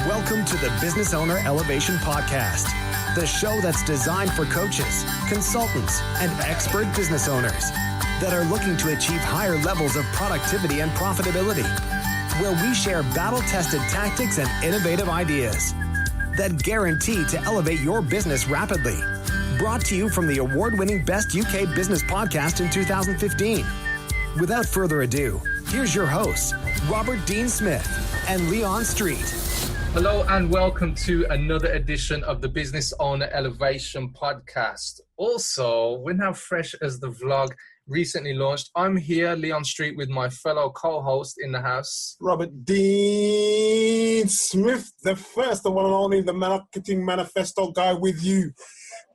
Welcome to the Business Owner Elevation Podcast, the show that's designed for coaches, consultants, and expert business owners that are looking to achieve higher levels of productivity and profitability, where we share battle-tested tactics and innovative ideas that guarantee to elevate your business rapidly. Brought to you from the award-winning Best UK Business Podcast in 2015. Without further ado, here's your hosts, Robert Dean Smith and Leon Street. Hello and welcome to another edition of the Business Owner Elevation Podcast. Also, we're now fresh as the vlog recently launched. I'm here, Leon Street, with my fellow co-host in the house, Robert Dean Smith, the first, the one and only, the marketing manifesto guy with you.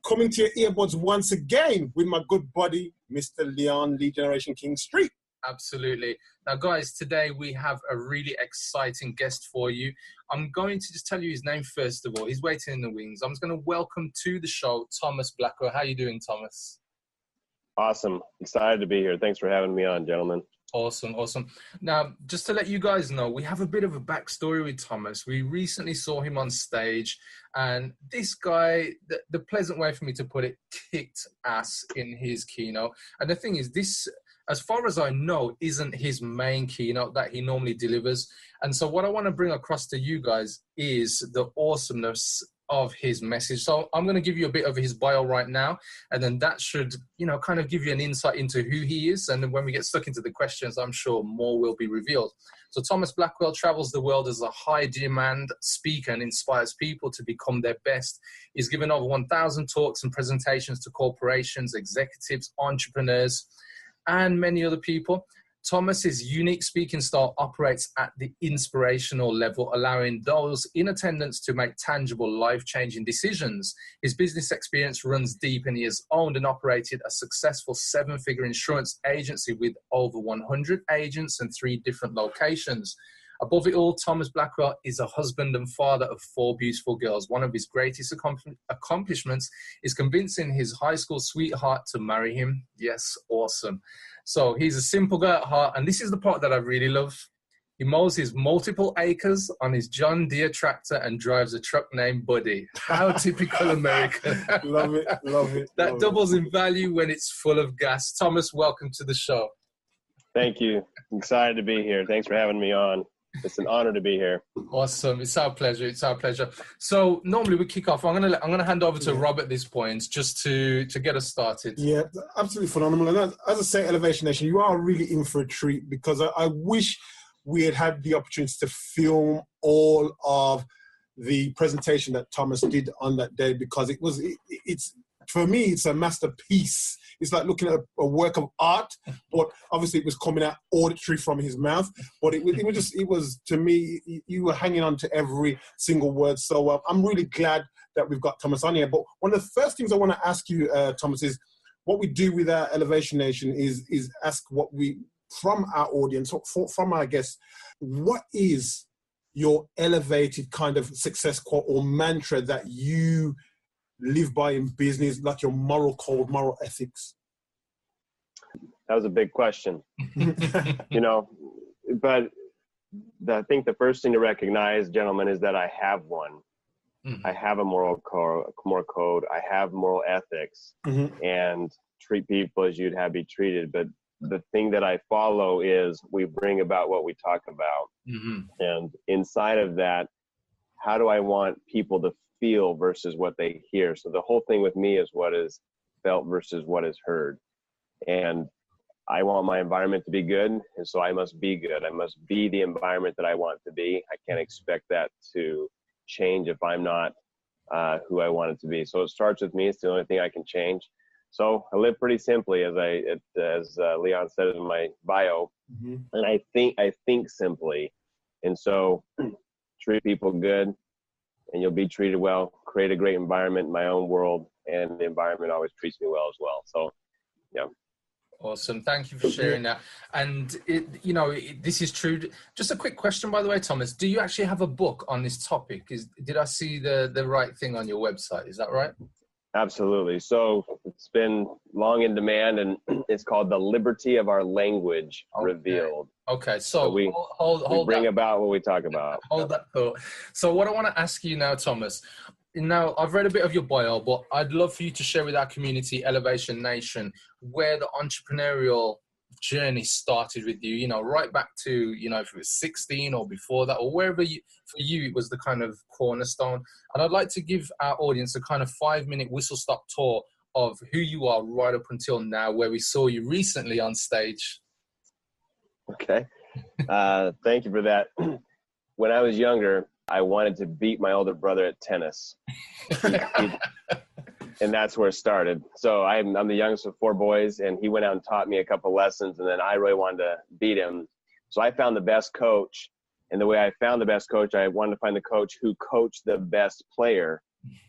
Coming to your earbuds once again with my good buddy, Mr. Leon Lead Generation King Street. Absolutely. Now, guys, today we have a really exciting guest for you. I'm going to just tell you his name first of all. He's waiting in the wings. I'm just going to welcome to the show Thomas Blackwell. How are you doing, Thomas? Awesome. Excited to be here. Thanks for having me on, gentlemen. Awesome. Now, just to let you guys know, we have a bit of a backstory with Thomas. We recently saw him on stage, and this guy, the pleasant way for me to put it, kicked ass in his keynote. And the thing is, this, as far as I know, isn't his main keynote that he normally delivers. And so what I want to bring across to you guys is the awesomeness of his message. So I'm going to give you a bit of his bio right now, and then that should, kind of give you an insight into who he is. And then when we get stuck into the questions, I'm sure more will be revealed. So Thomas Blackwell travels the world as a high demand speaker and inspires people to become their best. He's given over 1,000 talks and presentations to corporations, executives, entrepreneurs, and many other people. Thomas's unique speaking style operates at the inspirational level, allowing those in attendance to make tangible, life-changing decisions. His business experience runs deep, and he has owned and operated a successful 7-figure insurance agency with over 100 agents and 3 different locations. Above it all, Thomas Blackwell is a husband and father of 4 beautiful girls. One of his greatest accomplishments is convincing his high school sweetheart to marry him. Yes, awesome. So he's a simple guy at heart, and this is the part that I really love. He mows his multiple acres on his John Deere tractor and drives a truck named Buddy. How typical American. Love it. That doubles in value when it's full of gas. Thomas, welcome to the show. Thank you. I'm excited to be here. Thanks for having me on. It's an honor to be here. Awesome. It's our pleasure. So normally we kick off. I'm gonna hand over to Rob at this point just to get us started. Yeah, absolutely phenomenal. And as I say, Elevation Nation, you are really in for a treat, because I wish we had the opportunity to film all of the presentation that Thomas did on that day, because it's for me, it's a masterpiece. It's like looking at a work of art, but obviously it was coming out auditory from his mouth. But it was to me, you were hanging on to every single word. So I'm really glad that we've got Thomas on here. But one of the first things I want to ask you, Thomas, is what we do with our Elevation Nation is ask what we, from our audience, from our guests, what is your elevated kind of success quote or mantra that you live by in business, like your moral code, moral ethics? That was a big question, but I think the first thing to recognize, gentlemen, is that I have one. Mm-hmm. I have a moral code. I have moral ethics, and treat people as you'd have be treated. But the thing that I follow is we bring about what we talk about. Mm-hmm. And inside of that, how do I want people to feel versus what they hear? So the whole thing with me is what is felt versus what is heard. And I want my environment to be good, and so I must be good. I must be the environment that I want to be. I can't expect that to change if I'm not who I want it to be. So it starts with me. It's the only thing I can change. So I live pretty simply, as Leon said in my bio, and I think simply. And so treat people good, and you'll be treated well. Create a great environment in my own world, and the environment always treats me well as well. So, yeah. Awesome. Thank you for sharing that. And this is true. Just a quick question, by the way, Thomas. Do you actually have a book on this topic? Did I see the right thing on your website? Is that right? Absolutely. So It's been long in demand, and it's called The Liberty of Our Language Revealed. Okay, so we bring about what we talk about. Hold that thought. So what I want to ask you now, Thomas, now I've read a bit of your bio, but I'd love for you to share with our community, Elevation Nation, where the entrepreneurial journey started with you, right back to, if it was 16 or before that, or wherever for you it was the kind of cornerstone. And I'd like to give our audience a kind of 5-minute whistle-stop tour of who you are right up until now, where we saw you recently on stage. Okay. Thank you for that. When I was younger, I wanted to beat my older brother at tennis. And that's where it started. So I'm the youngest of 4 boys, and he went out and taught me a couple lessons, and then I really wanted to beat him. So I found the best coach. And the way I found the best coach, I wanted to find the coach who coached the best player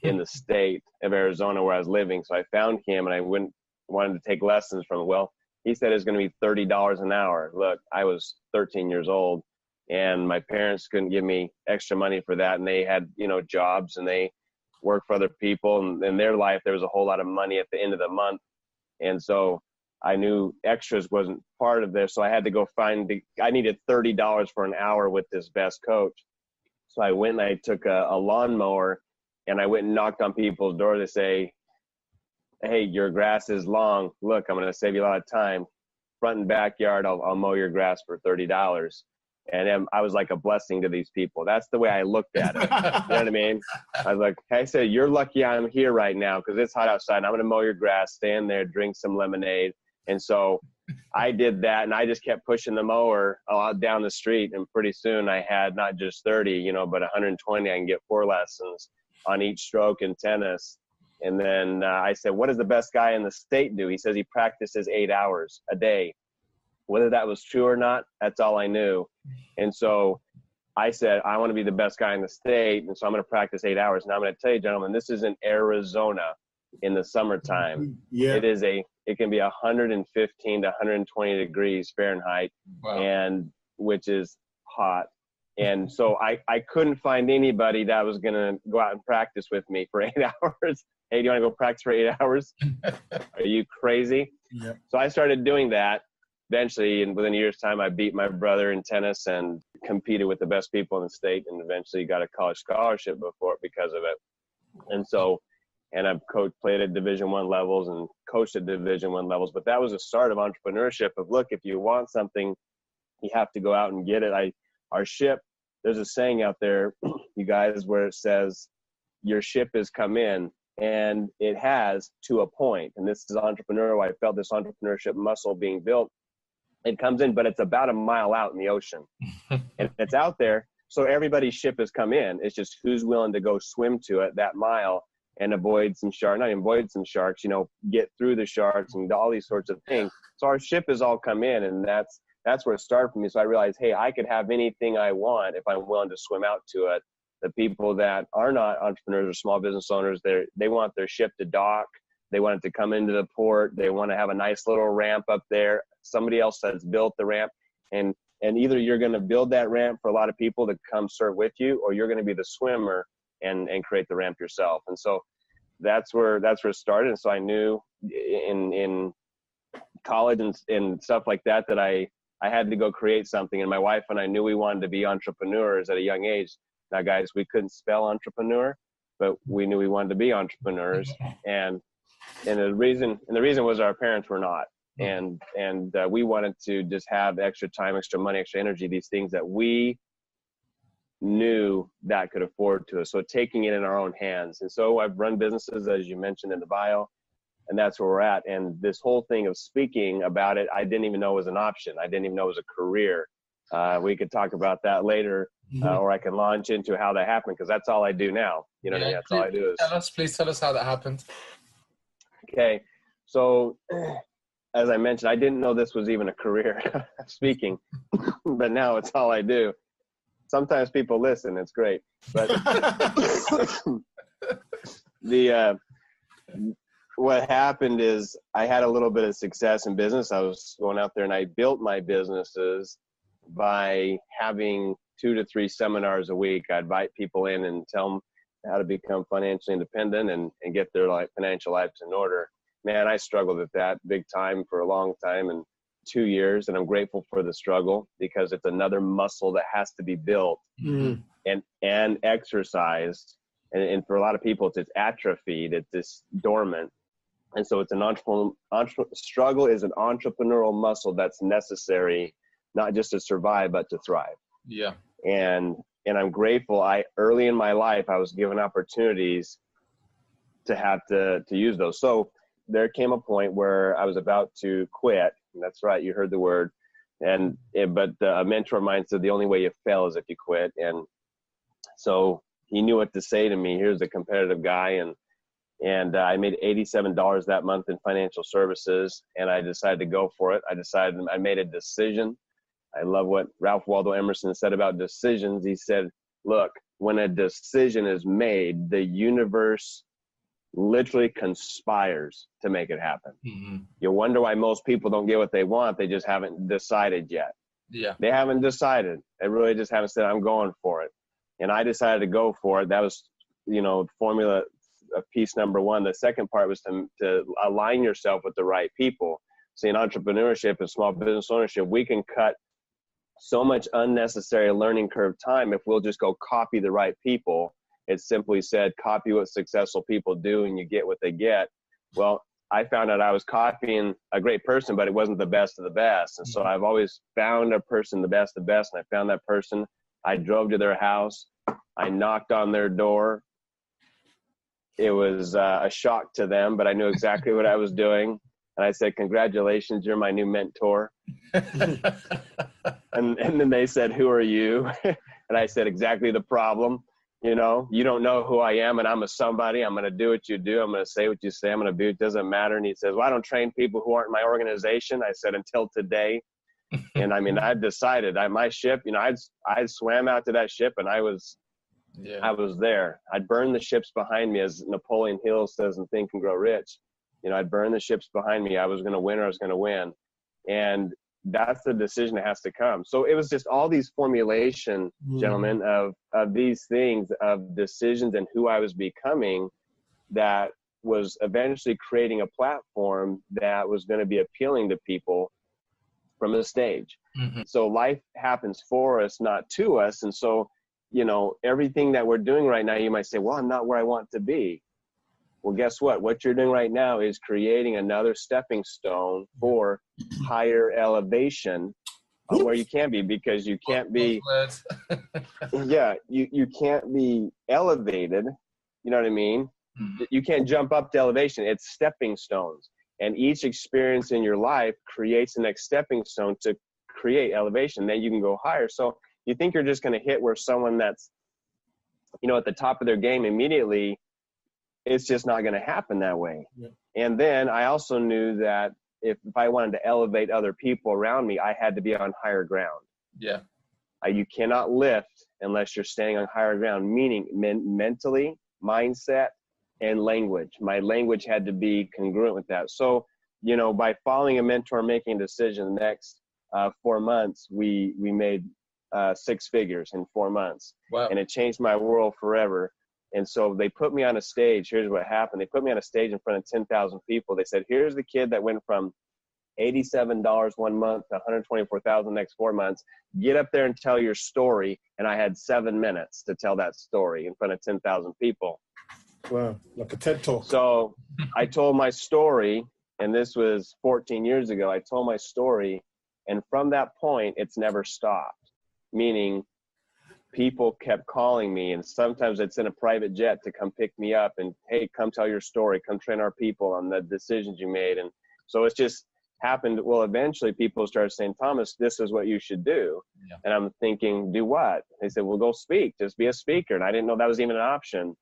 in the state of Arizona where I was living. So I found him, and I wanted to take lessons from him. Well, he said it was going to be $30 an hour. Look, I was 13 years old, and my parents couldn't give me extra money for that. And they had, jobs, and they worked for other people. And in their life, there was a whole lot of money at the end of the month. And so I knew extras wasn't part of this. So I had to go I needed $30 for an hour with this best coach. So I went and I took a lawnmower, and I went and knocked on people's doors to say, hey, your grass is long. Look, I'm going to save you a lot of time. Front and backyard, I'll mow your grass for $30. And I was like a blessing to these people. That's the way I looked at it. You know what I mean? I was like, I said, you're lucky I'm here right now because it's hot outside. And I'm going to mow your grass, stand there, drink some lemonade. And so I did that, and I just kept pushing the mower down the street. And pretty soon I had not just 30, but 120. I can get 4 lessons on each stroke in tennis. And then I said, what does the best guy in the state do? He says he practices 8 hours a day. Whether that was true or not, that's all I knew. And so I said, I want to be the best guy in the state. And so I'm going to practice 8 hours. Now I'm going to tell you, gentlemen, this is in Arizona in the summertime. Yeah. It can be 115 to 120 degrees Fahrenheit. Wow. And which is hot. And so I couldn't find anybody that was going to go out and practice with me for 8 hours. Hey, do you want to go practice for 8 hours? Are you crazy? Yeah. So I started doing that. Eventually, and within a year's time, I beat my brother in tennis and competed with the best people in the state, and eventually got a college scholarship because of it. And so, and I've played at Division I levels and coached at Division I levels. But that was the start of entrepreneurship. Of look, if you want something, you have to go out and get it. Our ship. There's a saying out there, you guys, where it says, "Your ship has come in." And it has, to a point. And this is entrepreneurial. I felt this entrepreneurship muscle being built. It comes in, but it's about a mile out in the ocean. And it's out there, so everybody's ship has come in. It's just who's willing to go swim to it that mile and avoid some sharks, not even avoid some sharks, get through the sharks and all these sorts of things. So our ship has all come in, and that's where it started for me. So I realized, hey, I could have anything I want if I'm willing to swim out to it. The people that are not entrepreneurs or small business owners, they want their ship to dock. They want it to come into the port. They want to have a nice little ramp up there. Somebody else has built the ramp. And either you're going to build that ramp for a lot of people to come serve with you, or you're going to be the swimmer and create the ramp yourself. And so that's where it started. And so I knew in college and stuff like that I had to go create something. And my wife and I knew we wanted to be entrepreneurs at a young age. Now, guys, we couldn't spell entrepreneur, but we knew we wanted to be entrepreneurs. And the reason was our parents were not. And we wanted to just have extra time, extra money, extra energy, these things that we knew that could afford to us. So taking it in our own hands. And so I've run businesses, as you mentioned in the bio, and that's where we're at. And this whole thing of speaking about it, I didn't even know was an option. I didn't even know it was a career. We could talk about that later, or I can launch into how that happened, because that's all I do now. You know what I mean? That's all I do. Please tell us how that happened. Okay. So as I mentioned, I didn't know this was even a career, speaking, but now it's all I do. Sometimes people listen. It's great. But what happened is I had a little bit of success in business. I was going out there and I built my businesses by having 2 to 3 seminars a week. I'd invite people in and tell them how to become financially independent and get their financial lives in order. man, I struggled with that big time for a long time, and 2 years, and I'm grateful for the struggle because it's another muscle that has to be built and exercised. And for a lot of people, it's atrophied, it's just dormant. And so it's struggle is an entrepreneurial muscle that's necessary, not just to survive, but to thrive. Yeah. And I'm grateful. Early in my life, I was given opportunities to have to use those. So there came a point where I was about to quit. That's right. You heard the word. But a mentor of mine said, the only way you fail is if you quit. And so he knew what to say to me. Here's a competitive guy. And I made $87 that month in financial services, and I decided to go for it. I made a decision. I love what Ralph Waldo Emerson said about decisions. He said, look, when a decision is made, the universe literally conspires to make it happen. Mm-hmm. You wonder why most people don't get what they want. They just haven't decided yet. Yeah. They haven't decided. They really just haven't said, I'm going for it. And I decided to go for it. That was, formula piece number one. The second part was to align yourself with the right people. See, in entrepreneurship and small business ownership, we can cut so much unnecessary learning curve time if we'll just go copy the right people. It's simply said, copy what successful people do and you get what they get. Well, I found out I was copying a great person, but it wasn't the best of the best. And so I've always found a person, the best of the best. And I found that person. I drove to their house. I knocked on their door. It was a shock to them, but I knew exactly what I was doing. And I said, congratulations, you're my new mentor. and then they said, who are you? And I said, exactly the problem. You don't know who I am, and I'm a somebody. I'm going to do what you do. I'm going to say what you say. I'm going to be, it doesn't matter. And he says, well, I don't train people who aren't in my organization. I said, until today. And I mean, I decided my ship, I swam out to that ship, and I was there. I'd burn the ships behind me, as Napoleon Hill says in Think and Grow Rich. I'd burn the ships behind me. I was going to win, or I was going to win. And that's the decision that has to come. So it was just all these formulation, gentlemen, of these things, of decisions and who I was becoming, that was eventually creating a platform that was going to be appealing to people from the stage. Mm-hmm. So life happens for us, not to us. And so, everything that we're doing right now, you might say, well, I'm not where I want to be. Well, guess what? What you're doing right now is creating another stepping stone for higher elevation where you can be, because you can't be, you can't be elevated. You know what I mean? Mm-hmm. You can't jump up to elevation. It's stepping stones. And each experience in your life creates the next stepping stone to create elevation. Then you can go higher. So you think you're just going to hit where someone that's, at the top of their game immediately, it's just not going to happen that way. Yeah. And then I also knew that if I wanted to elevate other people around me, I had to be on higher ground. Yeah. You cannot lift unless you're standing on higher ground, meaning mentally, mindset, and language. My language had to be congruent with that. So, by following a mentor, making a decision, the next 4 months, we made 6 figures in 4 months. Wow. And it changed my world forever. And so they put me on a stage. Here's what happened. They put me on a stage in front of 10,000 people. They said, here's the kid that went from $87 1 month to $124,000 next 4 months. Get up there and tell your story. And I had 7 minutes to tell that story in front of 10,000 people. Wow, like a TED Talk. So I told my story, and this was 14 years ago. I told my story, and from that point, it's never stopped. Meaning, people kept calling me, and sometimes it's in a private jet to come pick me up and, hey, come tell your story, come train our people on the decisions you made. And so it's just happened. Well, eventually people started saying, Thomas, this is what you should do. Yeah. And I'm thinking, do what? They said, well, go speak, just be a speaker. And I didn't know that was even an option.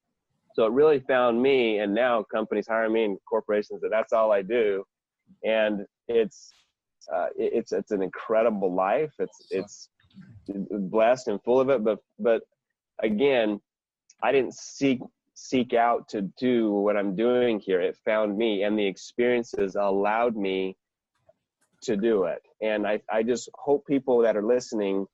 So it really found me, and now companies hire me and corporations that's all I do. And it's an incredible life. It's blessed and full of it. But again, I didn't seek out to do what I'm doing here. It found me, and the experiences allowed me to do it. And I just hope people that are listening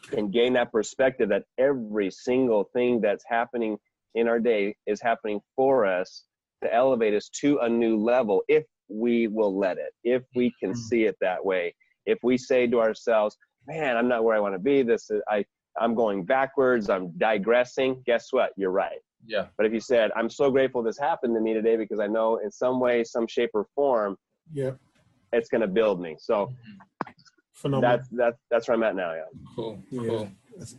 can gain that perspective that every single thing that's happening in our day is happening for us, to elevate us to a new level if we will let it, if we can see it that way. If we say to ourselves, man, I'm not where I want to be. I'm going backwards. I'm digressing. Guess what? You're right. Yeah. But if you said, I'm so grateful this happened to me today because I know in some way, some shape or form, it's going to build me. So phenomenal. That's where I'm at now. Yeah. Cool. Yeah. Cool.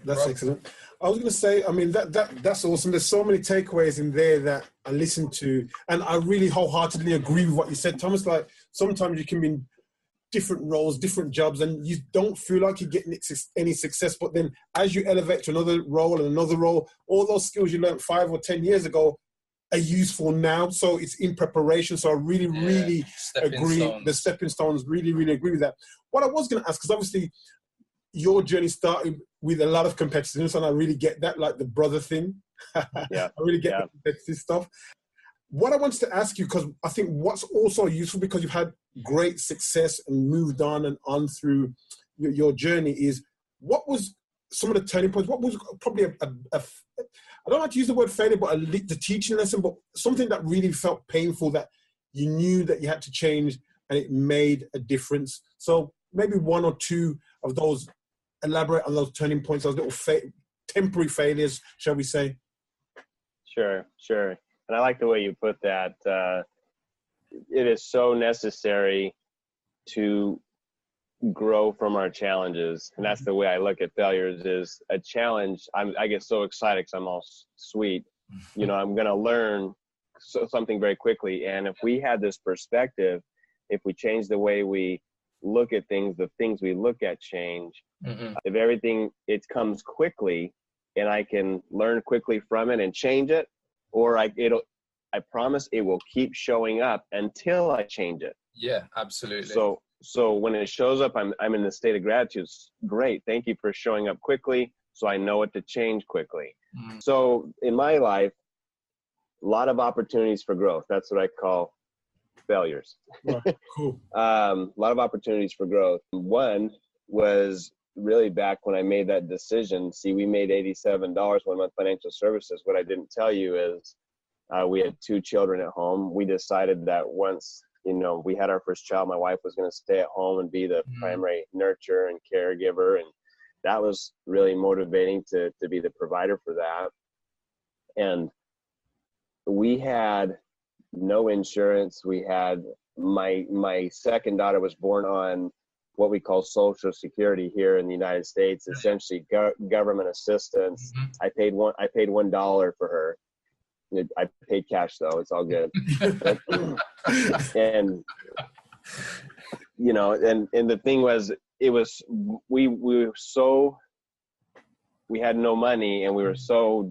That's excellent. I was going to say, I mean, that's awesome. There's so many takeaways in there that I listened to, and I really wholeheartedly agree with what you said, Thomas. Like, sometimes you can be in different roles, different jobs, and you don't feel like you're getting any success. But then as you elevate to another role and another role, all those skills you learned 5 or 10 years ago are useful now. So it's in preparation. So I really agree. The stepping stones, really agree with that. What I was going to ask, because obviously your journey started with a lot of competitiveness, and I really get that, like the brother thing. Yeah. I really get the competitive stuff. What I wanted to ask you, because I think what's also useful, because you've had great success and moved on through your journey, is what was some of the turning points? What was probably I don't like to use the word failure, but the teaching lesson, but something that really felt painful that you knew that you had to change and it made a difference? So maybe one or two of those, elaborate on those turning points, those little temporary failures, shall we say? Sure. And I like the way you put that. It is so necessary to grow from our challenges. And that's the way I look at failures. Is a challenge. I get so excited because I'm all sweet. You know, I'm going to learn something very quickly. And if we had this perspective, if we change the way we look at things, the things we look at change. If everything, it comes quickly and I can learn quickly from it and change it, or I promise it will keep showing up until I change it. Yeah, absolutely. So when it shows up, I'm in the state of gratitude. Great. Thank you for showing up quickly, so I know what to change quickly. So in my life, a lot of opportunities for growth. That's what I call failures. Right. Cool. A lot of opportunities for growth. One was really back when I made that decision. See, we made $87 one month financial services. What I didn't tell you is we had 2 children at home. We decided that once, you know, we had our first child, my wife was going to stay at home and be the primary nurturer and caregiver. And that was really motivating to be the provider for that. And we had no insurance. We had my second daughter was born on what we call Social Security here in the United States, essentially government assistance. I paid $1 for her. I paid cash though. It's all good. And you know, and the thing was, we had no money, and we were so,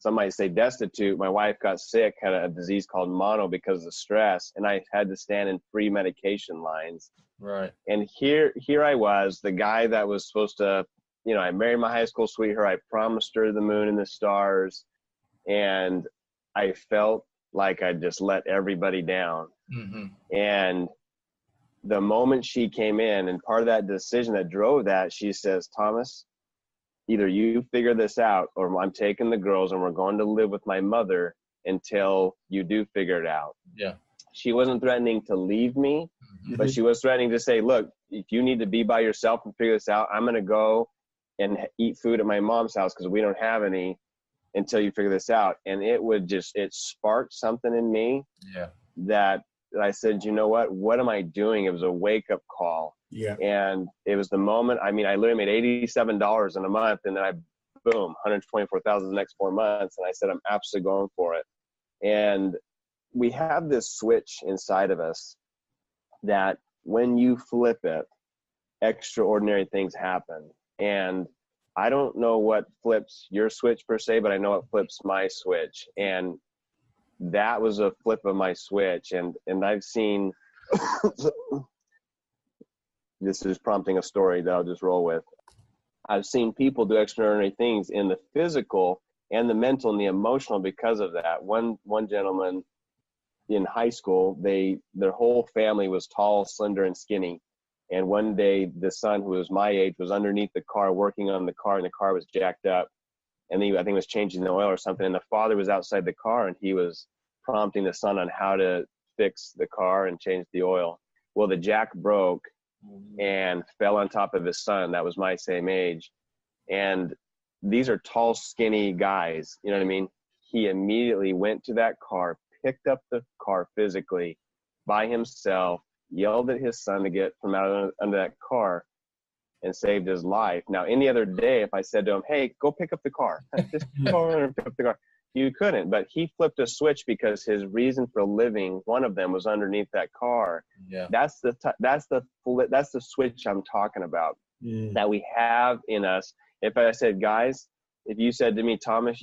some might say, destitute. My wife got sick, had a disease called mono because of stress, and I had to stand in free medication lines. Right. And here I was, the guy that was supposed to, you know, I married my high school sweetheart. I promised her the moon and the stars, and I felt like I just let everybody down. And the moment she came in, and part of that decision that drove that, she says, Thomas, either you figure this out, or I'm taking the girls and we're going to live with my mother until you do figure it out. Yeah. She wasn't threatening to leave me, but she was threatening to say, look, if you need to be by yourself and figure this out, I'm going to go and eat food at my mom's house because we don't have any until you figure this out. And it sparked something in me that I said, you know what am I doing? It was a wake up call. Yeah. And it was the moment, I mean, I literally made $87 in a month, and then boom, 124,000 the next 4 months. And I said, I'm absolutely going for it. And we have this switch inside of us that when you flip it, extraordinary things happen. And I don't know what flips your switch per se, but I know it flips my switch. And that was a flip of my switch. And I've seen, this is prompting a story that I'll just roll with. I've seen people do extraordinary things in the physical and the mental and the emotional because of that. One gentleman in high school, their whole family was tall, slender, and skinny. And one day, the son, who was my age, was underneath the car working on the car, and the car was jacked up. And I think he was changing the oil or something. And the father was outside the car, and he was prompting the son on how to fix the car and change the oil. Well, the jack broke and fell on top of his son. That was my same age. And these are tall, skinny guys. You know what I mean? He immediately went to that car, picked up the car physically by himself, yelled at his son to get from out under that car, and saved his life. Now, any other day, if I said to him, hey, go pick up the car, just go and pick up the car, you couldn't. But he flipped a switch because his reason for living, one of them, was underneath that car. Yeah. That's the switch I'm talking about, that we have in us. If I said, guys, if you said to me, Thomas,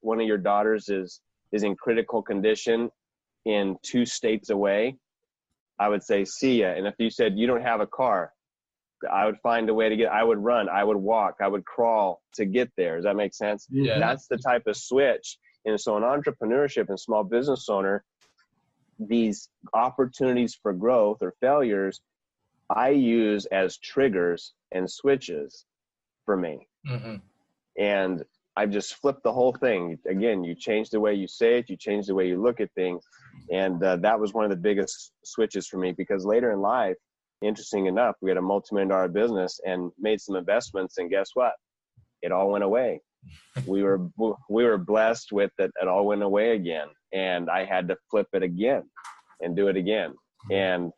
one of your daughters is in critical condition in 2 states away, I would say, see ya. And if you said you don't have a car, I would find a way to I would run, I would walk, I would crawl to get there. Does that make sense? Yeah. That's the type of switch. And so in entrepreneurship and small business owner, these opportunities for growth or failures, I use as triggers and switches for me. Mm-hmm. And I've just flipped the whole thing. Again, you change the way you say it, you change the way you look at things. And that was one of the biggest switches for me, because later in life, interesting enough, we had a multi-million-dollar business and made some investments, and guess what? It all went away. We were blessed with it. It all went away again, and I had to flip it again and do it again. And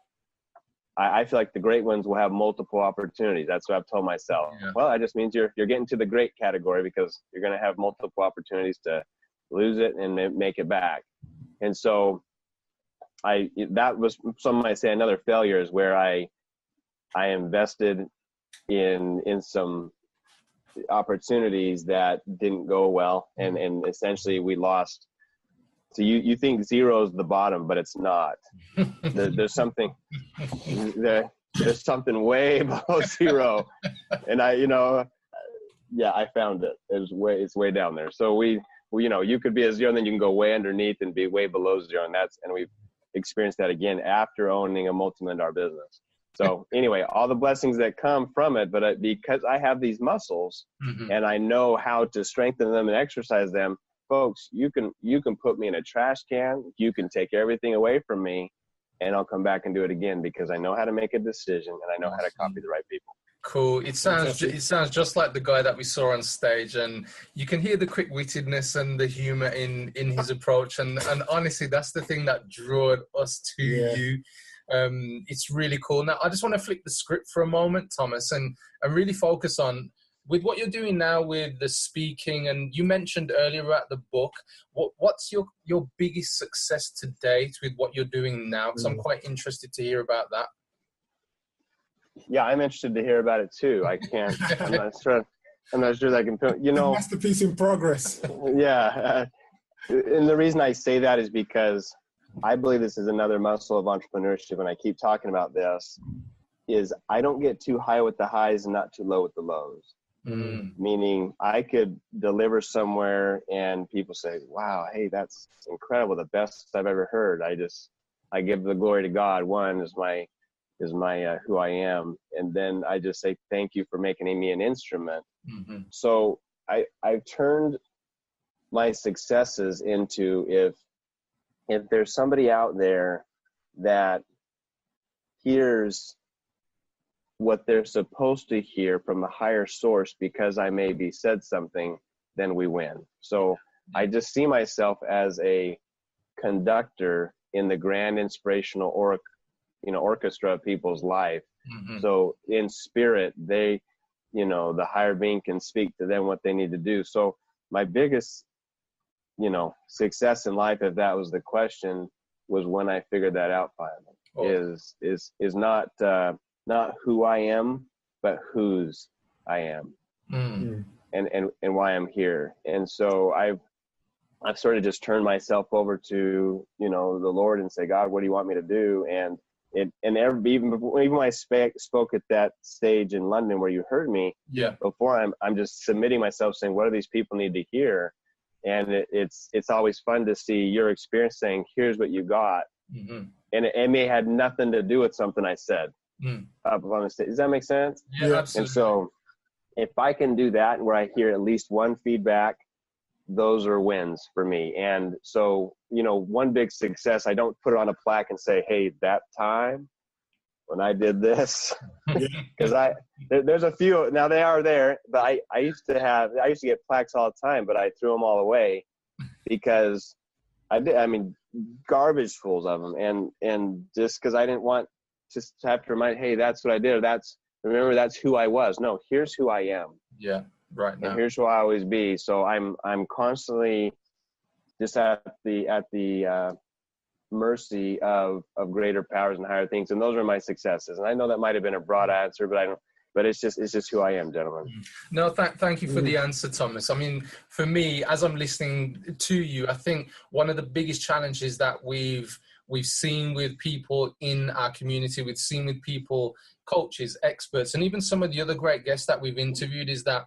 I feel like the great ones will have multiple opportunities. That's what I've told myself. Yeah. Well, that just means you're getting to the great category, because you're going to have multiple opportunities to lose it and make it back. And so that was, some might say, another failure, is where I invested in some opportunities that didn't go well, and essentially we lost. So you think zero is the bottom, but it's not. There's something there's something way below zero, and I found it. It's way down there. So we you could be at zero, and then you can go way underneath and be way below zero, and we've experienced that again after owning a multi-million-dollar business. So anyway, all the blessings that come from it, but because I have these muscles, mm-hmm. and I know how to strengthen them and exercise them, folks, you can put me in a trash can, you can take everything away from me, and I'll come back and do it again, because I know how to make a decision and I know how to copy the right people. Cool. It sounds just like the guy that we saw on stage, and you can hear the quick-wittedness and the humor in his approach, and honestly, that's the thing that drew us to you. It's really cool. Now, I just want to flip the script for a moment, Thomas, and really focus on, with what you're doing now with the speaking, and you mentioned earlier about the book, what's your biggest success to date with what you're doing now? Because I'm quite interested to hear about that. Yeah, I'm interested to hear about it too. I'm not sure that I can, masterpiece in progress. Yeah. And the reason I say that is because I believe this is another muscle of entrepreneurship, and I keep talking about this, is I don't get too high with the highs and not too low with the lows. Meaning I could deliver somewhere and people say, wow, hey, that's incredible, the best I've ever heard. I give the glory to God. One is my who I am, and then I just say thank you for making me an instrument. Mm-hmm. So I've turned my successes into, if there's somebody out there that hears what they're supposed to hear from a higher source because I maybe said something, then we win. So I just see myself as a conductor in the grand inspirational orchestra of people's life. Mm-hmm. So in spirit, they, the higher being can speak to them what they need to do. So my biggest, success in life, if that was the question, was when I figured that out finally. Is not who I am, but whose I am, and why I'm here. And so I've sort of just turned myself over to the Lord and say, God, what do you want me to do? And even when I spoke at that stage in London where you heard me, before I'm just submitting myself, saying, what do these people need to hear? And it's always fun to see your experience saying, here's what you got. Mm-hmm. And it may have nothing to do with something I said. Up on the stage. Does that make sense? Yeah, absolutely. And so if I can do that, where I hear at least one feedback those are wins for me. And so, you know, one big success, I don't put it on a plaque and say, hey, that time when I did this, because there's a few, now they are there, but I used to get plaques all the time, but I threw them all away because garbage fulls of them. And just because I didn't want to have to remind, hey, that's what I did. Or remember, that's who I was. No, here's who I am. Yeah. Right now. And here's who I always be. So I'm constantly just at the mercy of greater powers and higher things, and those are my successes. And I know that might have been a broad answer, but it's just who I am, gentlemen. No, thank you for the answer, Thomas. I mean, for me, as I'm listening to you, I think one of the biggest challenges that we've seen with people in our community, we've seen with people, coaches, experts, and even some of the other great guests that we've interviewed, is that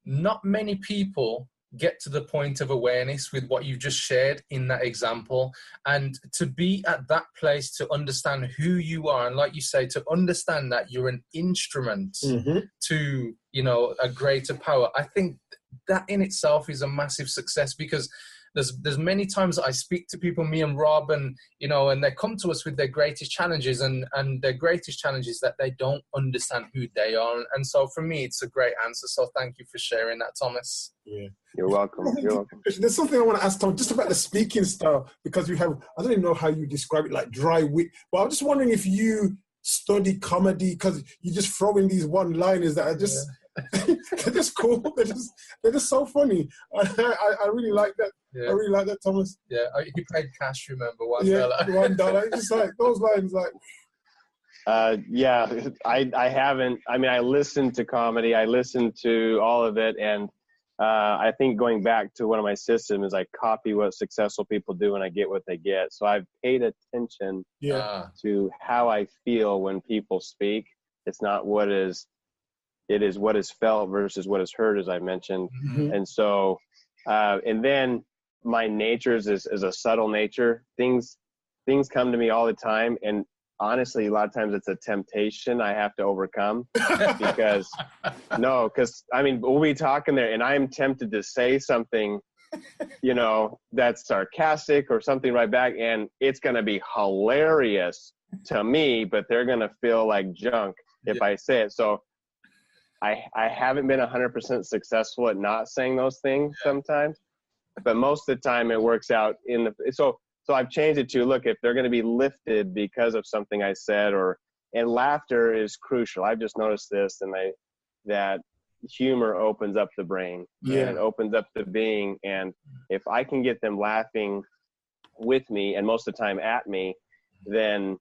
not many people get to the point of awareness with what you've just shared in that example. And to be at that place, to understand who you are, and like you say, to understand that you're an instrument to, you know, a greater power. I think that in itself is a massive success, because there's many times that I speak to people, me and Rob, and, you know, and they come to us with their greatest challenges, and their greatest challenge is that they don't understand who they are. And so for me, it's a great answer. So thank you for sharing that, Thomas. Yeah. You're welcome. You're welcome. There's something I want to ask Tom just about the speaking style, because you have, I don't even know how you describe it, like dry wit, but I'm just wondering if you study comedy, because you just throw in these one-liners that are just, they're just cool. They're just so funny. I really like that. Yeah. I really like that, Thomas. Yeah, he paid cash, remember, $1. Yeah, $1. It's just like those lines, like. Yeah, I haven't. I mean, I listened to comedy. I listened to all of it, and I think going back to one of my systems is I copy what successful people do, and I get what they get. So I've paid attention to how I feel when people speak. It's not it is what is felt versus what is heard, as I mentioned. Mm-hmm. And so, and then my nature is a subtle nature. Things come to me all the time. And honestly, a lot of times it's a temptation I have to overcome because I mean, we'll be talking there and I'm tempted to say something, you know, that's sarcastic or something right back. And it's going to be hilarious to me, but they're going to feel like junk if I say it. So I haven't been 100% successful at not saying those things sometimes, but most of the time it works out so I've changed it to, look, if they're going to be lifted because of something I said, and laughter is crucial. I've just noticed this, and that humor opens up the brain and it opens up the being. And if I can get them laughing with me, and most of the time at me, then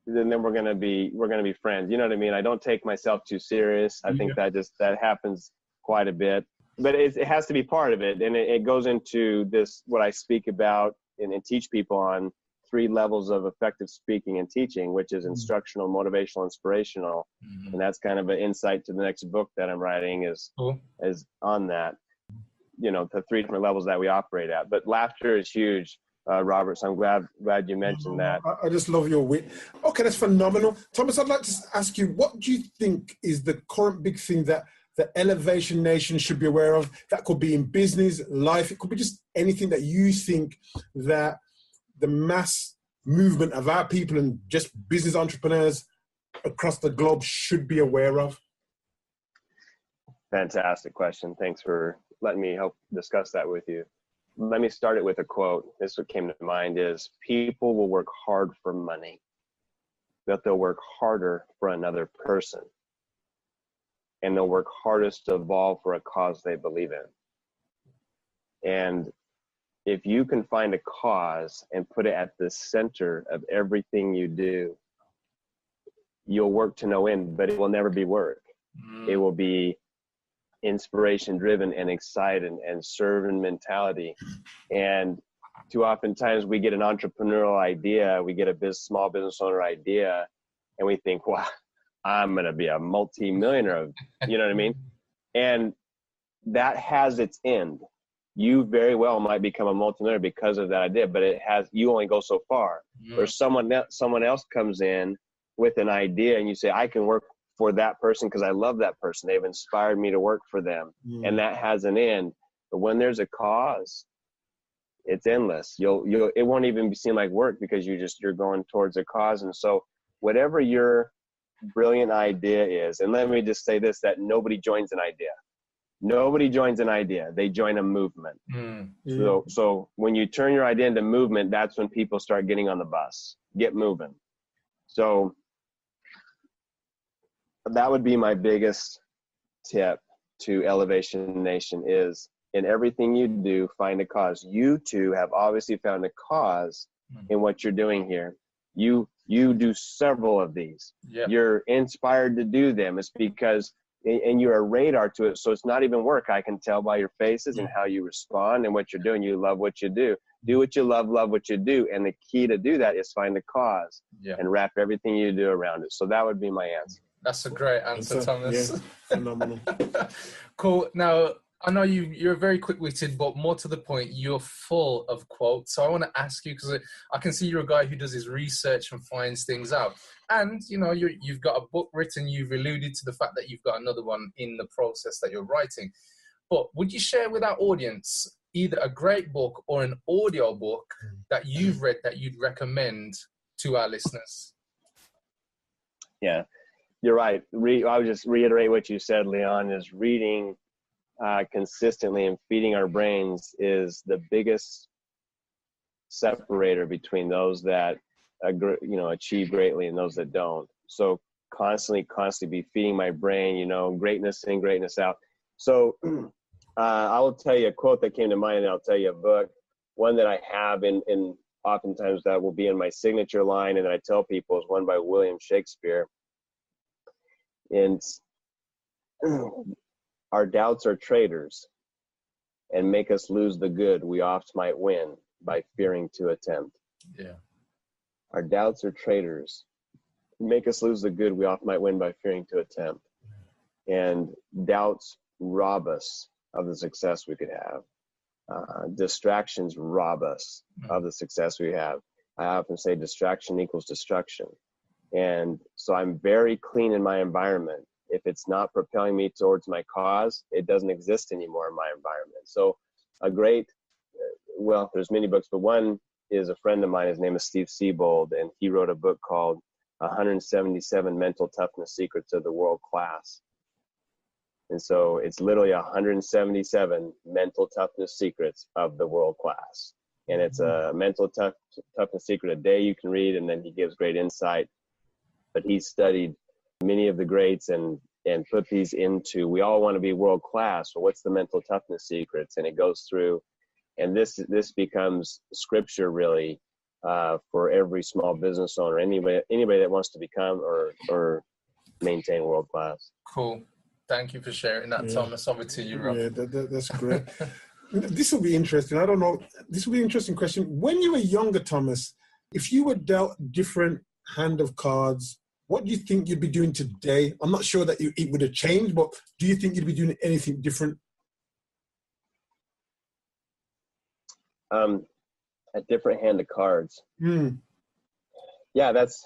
we're going to be friends. You know what I mean? I don't take myself too serious. I think that happens quite a bit, but it has to be part of it. And it goes into this, what I speak about and teach people on 3 levels of effective speaking and teaching, which is instructional, motivational, inspirational. Mm-hmm. And that's kind of an insight to the next book that I'm writing is on that, you know, the 3 different levels that we operate at. But laughter is huge. Robert, so I'm glad you mentioned that. I just love your wit. Okay, that's phenomenal. Thomas, I'd like to ask you, what do you think is the current big thing that the Elevation Nation should be aware of? That could be in business, life, it could be just anything that you think that the mass movement of our people and just business entrepreneurs across the globe should be aware of? Fantastic question. Thanks for letting me help discuss that with you. Let me start it with a quote. This what came to mind is, people will work hard for money, but they'll work harder for another person. And they'll work hardest to evolve for a cause they believe in. And if you can find a cause and put it at the center of everything you do, you'll work to no end, but it will never be work. It will be inspiration driven and excited and servant mentality. And too oftentimes we get an entrepreneurial idea, we get a small business owner idea, and we think, wow, I'm going to be a multi-millionaire, you know what I mean? And that has its end. You very well might become a multi-millionaire because of that idea, but you only go so far. Or someone else comes in with an idea and you say, I can work for that person because I love that person. They've inspired me to work for them, and that has an end. But when there's a cause, it's endless. It won't even seem like work because you're going towards a cause. And so whatever your brilliant idea is, and let me just say this, that nobody joins an idea. Nobody joins an idea. They join a movement. So when you turn your idea into movement, that's when people start getting on the bus, get moving. So that would be my biggest tip to Elevation Nation is, in everything you do, find a cause. You two have obviously found a cause in what you're doing here. You do several of these. Yep. You're inspired to do them. It's because, and you're a radar to it. So it's not even work. I can tell by your faces and how you respond and what you're doing. You love what you do. Do what you love what you do. And the key to do that is find a cause and wrap everything you do around it. So that would be my answer. That's a great answer, Thomas. Yeah, phenomenal. Cool. Now, I know you're very quick-witted, but more to the point, you're full of quotes. So I want to ask you, because I can see you're a guy who does his research and finds things out. And, you know, you've got a book written. You've alluded to the fact that you've got another one in the process that you're writing. But would you share with our audience either a great book or an audio book that you've read that you'd recommend to our listeners? Yeah, you're right. I would just reiterate what you said, Leon, is reading consistently and feeding our brains is the biggest separator between those that achieve greatly and those that don't. So constantly be feeding my brain, greatness in, greatness out. So I will tell you a quote that came to mind, and I'll tell you a book. One that I have in oftentimes that will be in my signature line, and I tell people, is one by William Shakespeare. And our doubts are traitors and make us lose the good we oft might win by fearing to attempt. Yeah. Our doubts are traitors, make us lose the good we oft might win by fearing to attempt. And doubts rob us of the success we could have. Distractions rob us of the success we have. I often say distraction equals destruction. And so I'm very clean in my environment. If it's not propelling me towards my cause, it doesn't exist anymore in my environment. So there's many books, but one is a friend of mine. His name is Steve Siebold, and he wrote a book called 177 Mental Toughness Secrets of the World Class. And so it's literally 177 mental toughness secrets of the world class. And it's a mental toughness secret a day you can read, and then he gives great insight. But he studied many of the greats and put these into, we all want to be world class. So what's the mental toughness secrets? And it goes through, and this becomes scripture really for every small business owner, anybody that wants to become or maintain world class. Cool. Thank you for sharing that, Thomas. Over to you, Rob. Yeah, that's great. This will be interesting. I don't know. This will be an interesting question. When you were younger, Thomas, if you were dealt a different hand of cards, what do you think you'd be doing today? I'm not sure that it would have changed, but do you think you'd be doing anything different? A different hand of cards. Yeah, that's,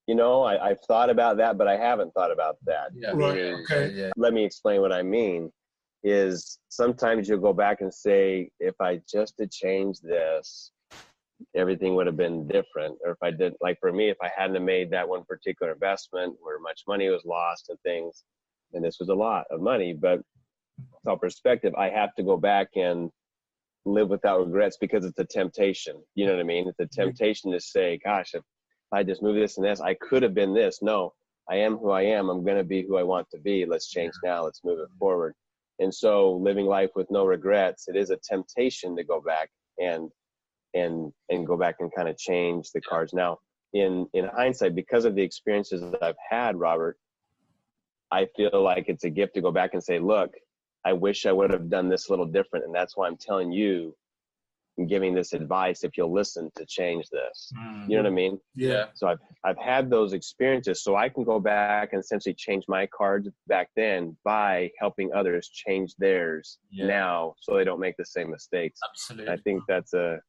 I've thought about that, but I haven't thought about that. Yeah. Right. Okay. Yeah. Let me explain what I mean. Is sometimes you'll go back and say, if I just had changed this, everything would have been different. Or if I did, like for me, if I hadn't have made that one particular investment where much money was lost and things, and this was a lot of money, but from perspective, I have to go back and live without regrets because it's a temptation. You know what I mean? It's a temptation to say, gosh, if I just move this and this, I could have been this. No, I am who I am. I'm going to be who I want to be. Let's change now. Let's move it forward. And so living life with no regrets, it is a temptation to go back and go back and kind of change the cards. Now, in hindsight, because of the experiences that I've had, Robert, I feel like it's a gift to go back and say, look, I wish I would have done this a little different. And that's why I'm telling you and giving this advice, if you'll listen, to change this. You know what I mean? Yeah. So I've had those experiences, so I can go back and essentially change my cards back then by helping others change theirs now, so they don't make the same mistakes. Absolutely. I think that's a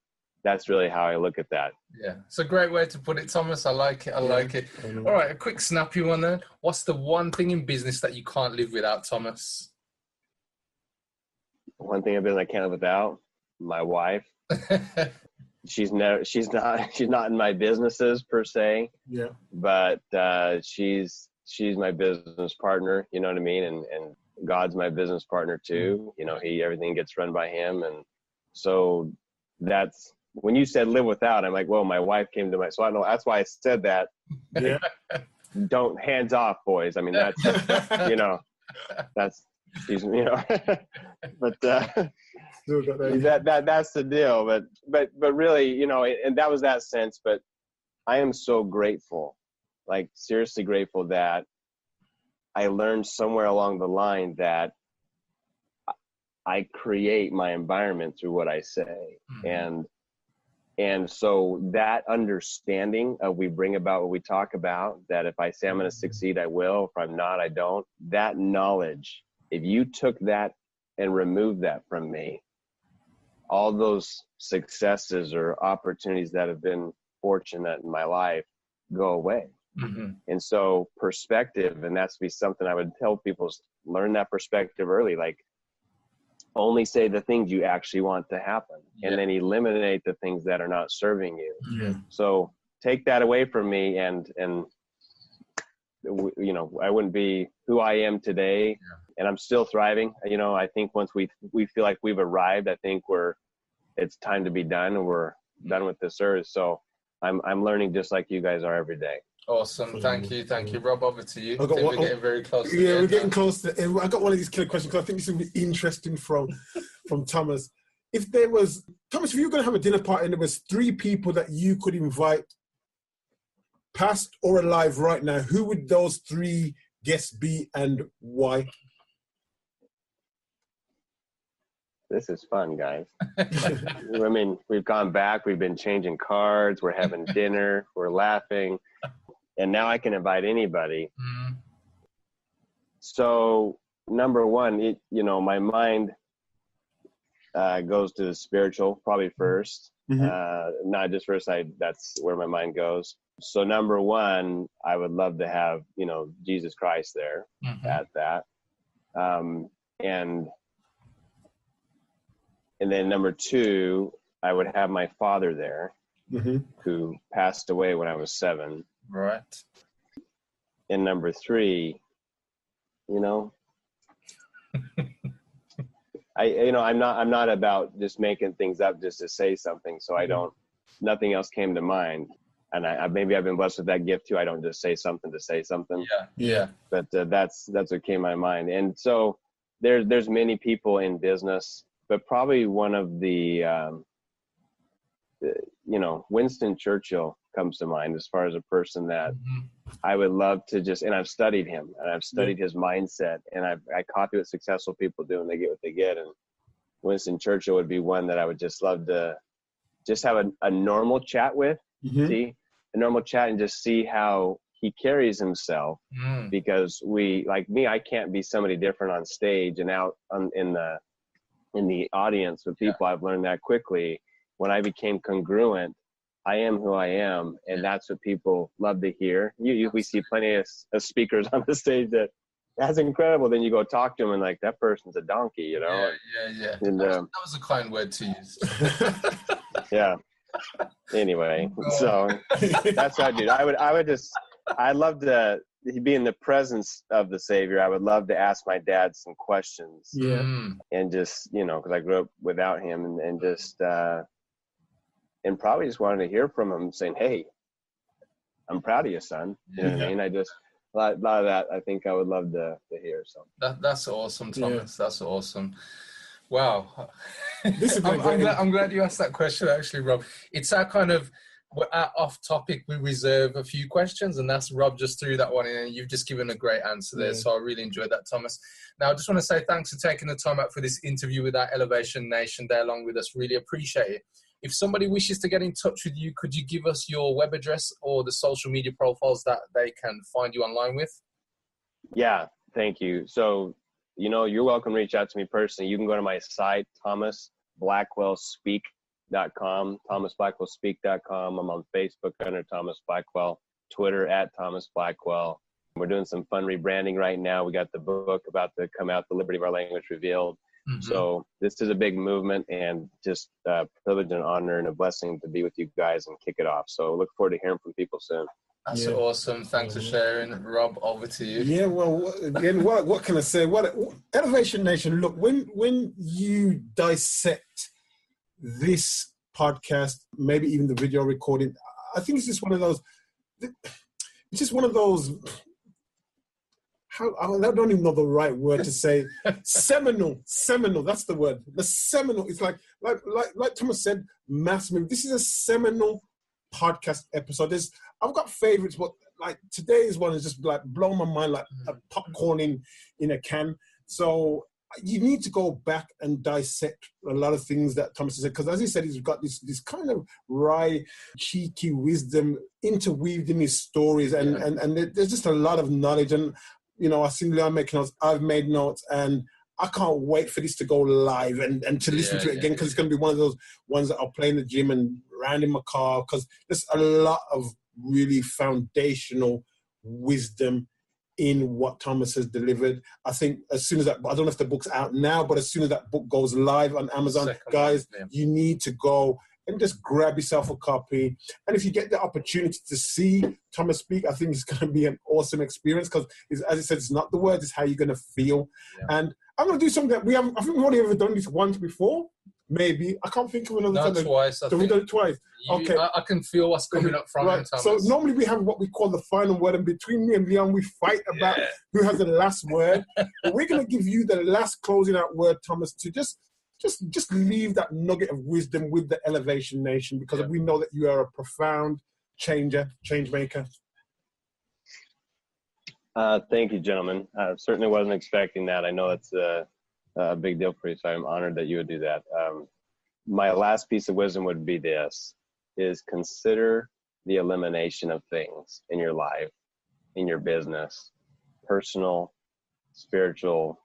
that's really how I look at that. Yeah, it's a great way to put it, Thomas. I like it. I like it. All right, a quick snappy one then. What's the one thing in business that you can't live without, Thomas? One thing in business I can't live without, my wife. She's not in my businesses per se. Yeah. But she's my business partner, you know what I mean? And God's my business partner too. You know, everything gets run by him. And so that's, when you said live without, I'm like, well, my wife came to so I don't know. That's why I said that. Yeah. Don't, hands off, boys. I mean, that's, you know, that's, excuse me, you know, but that's the deal. But really, you know, and that was that sense. But I am so grateful, like seriously grateful, that I learned somewhere along the line that I create my environment through what I say. And so that understanding of, we bring about what we talk about, that if I say I'm going to succeed, I will. If I'm not, I don't. That knowledge, if you took that and removed that from me, all those successes or opportunities that have been fortunate in my life go away. And so perspective, and that's be something I would tell people, is learn that perspective early. Like, only say the things you actually want to happen, and then eliminate the things that are not serving you. So take that away from me, and you know, I wouldn't be who I am today, and I'm still thriving. You know, I think once we feel like we've arrived, I think it's time to be done, and we're done with this earth. So I'm learning just like you guys are every day. Awesome. Thank you, Rob. Over to you. We're getting very close to we're getting close to end. I got one of these killer questions, because I think this will be interesting from Thomas. If you were going to have a dinner party and there was 3 people that you could invite, past or alive right now, who would those 3 guests be and why? This is fun, guys. I mean, we've gone back, we've been changing cards, we're having dinner, we're laughing, and now I can invite anybody. So number one, you know, my mind goes to the spiritual, probably first. Not just first, that's where my mind goes. So number one, I would love to have, you know, Jesus Christ there at that. And then number 2, I would have my father there, who passed away when I was 7. Right. And number 3, you know, I'm not about just making things up just to say something. So nothing else came to mind. And maybe I've been blessed with that gift too. I don't just say something to say something. Yeah. But that's what came to my mind. And so there's many people in business, but probably one of the, you know, Winston Churchill comes to mind as far as a person that I would love to and I've studied him, and I've studied his mindset, and I copy what successful people do, and they get what they get. And Winston Churchill would be one that I would just love to just have a normal chat with, a normal chat, and just see how he carries himself. Because like me, I can't be somebody different on stage and out in the audience with people. I've learned that quickly. When I became congruent, I am who I am, and that's what people love to hear. We see plenty of speakers on the stage that's incredible. Then you go talk to them, and like, that person's a donkey, you know? Yeah. And, that was a kind word to use. Yeah. Anyway, so that's what I do. I'd love to be in the presence of the Savior. I would love to ask my dad some questions. And just, you know, because I grew up without him, and just, and probably just wanted to hear from him saying, hey, I'm proud of you, son. You know what I mean? A lot of that I think I would love to hear. So that's awesome, Thomas. That's awesome. Wow. I'm glad you asked that question, actually, Rob. It's our kind of, off topic, we reserve a few questions, and that's Rob just threw that one in, and you've just given a great answer there. So I really enjoyed that, Thomas. Now, I just want to say thanks for taking the time out for this interview with our Elevation Nation there along with us. Really appreciate it. If somebody wishes to get in touch with you, could you give us your web address or the social media profiles that they can find you online with? Yeah, thank you. So, you know, you're welcome to reach out to me personally. You can go to my site, thomasblackwellspeak.com. thomasblackwellspeak.com, thomasblackwellspeak.com. I'm on Facebook under Thomas Blackwell, Twitter at Thomas Blackwell. We're doing some fun rebranding right now. We got the book about to come out, The Liberty of Our Language Revealed. So this is a big movement, and just a privilege and honor and a blessing to be with you guys and kick it off. So look forward to hearing from people soon. That's awesome. Thanks for sharing. Rob, over to you. Yeah, well, again, what can I say? Elevation Nation, look, when you dissect this podcast, maybe even the video recording, I think it's just one of those, I don't even know the right word to say. Seminal, that's the word. The seminal, it's like Thomas said, mass movie. This is a seminal podcast episode. I've got favorites, but like today's one is just like blowing my mind like a popcorn in a can. So you need to go back and dissect a lot of things that Thomas said, because as he said, he's got this kind of wry, cheeky wisdom interweaved in his stories, and there's just a lot of knowledge. And you know, I've seen Leon making notes, I've made notes, and I can't wait for this to go live and to listen to it again, because it's going to be one of those ones that I'll play in the gym and around in my car, because there's a lot of really foundational wisdom in what Thomas has delivered. I think as soon as that, I don't know if the book's out now, but as soon as that book goes live on Amazon, guys, you need to go and just grab yourself a copy. And if you get the opportunity to see Thomas speak, I think it's going to be an awesome experience, because as I said, it's not the words, it's how you're going to feel. And I'm going to do something that I think we've only ever done this once before. Maybe. I can't think of another time. Twice. So we've done it twice. Okay. I can feel what's coming up from him, Thomas. So normally we have what we call the final word, and between me and Leon, we fight about who has the last word. But we're going to give you the last closing out word, Thomas, to just leave that nugget of wisdom with the Elevation Nation, because we know that you are a profound change maker. Thank you, gentlemen. I certainly wasn't expecting that. I know that's a big deal for you, so I'm honored that you would do that. My last piece of wisdom would be this, is consider the elimination of things in your life, in your business, personal, spiritual,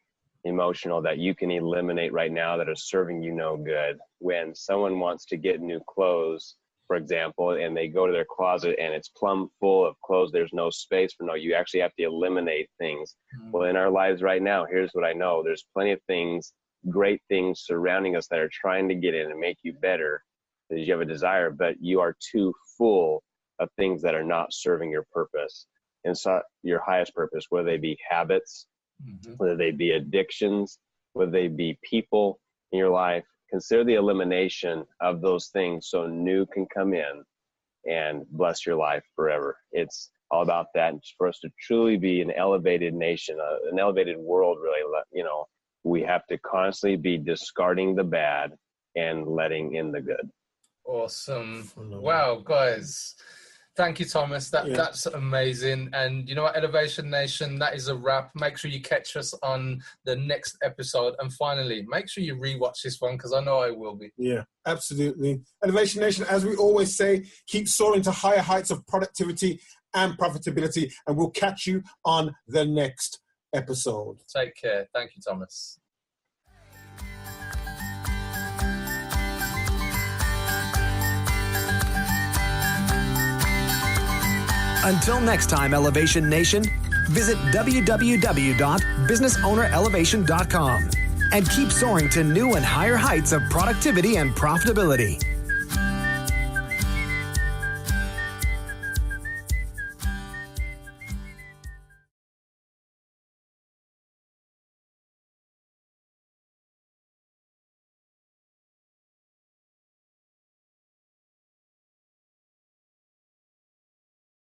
emotional, that you can eliminate right now that are serving you no good. When someone wants to get new clothes, for example, and they go to their closet and it's plumb full of clothes, there's no space for you actually have to eliminate things. Well, in our lives right now, here's what I know. There's plenty of things, great things surrounding us that are trying to get in and make you better, because you have a desire, but you are too full of things that are not serving your purpose. And so your highest purpose, whether they be habits, whether they be addictions, whether they be people in your life, consider the elimination of those things so new can come in and bless your life forever. It's all about that. And for us to truly be an elevated nation, an elevated world, really, we have to constantly be discarding the bad and letting in the good. Awesome. Wow, guys. Thank you, Thomas. That's amazing. And you know what, Elevation Nation, that is a wrap. Make sure you catch us on the next episode. And finally, make sure you rewatch this one, because I know I will be. Yeah, absolutely. Elevation Nation, as we always say, keep soaring to higher heights of productivity and profitability. And we'll catch you on the next episode. Take care. Thank you, Thomas. Until next time, Elevation Nation, visit www.businessownerelevation.com and keep soaring to new and higher heights of productivity and profitability.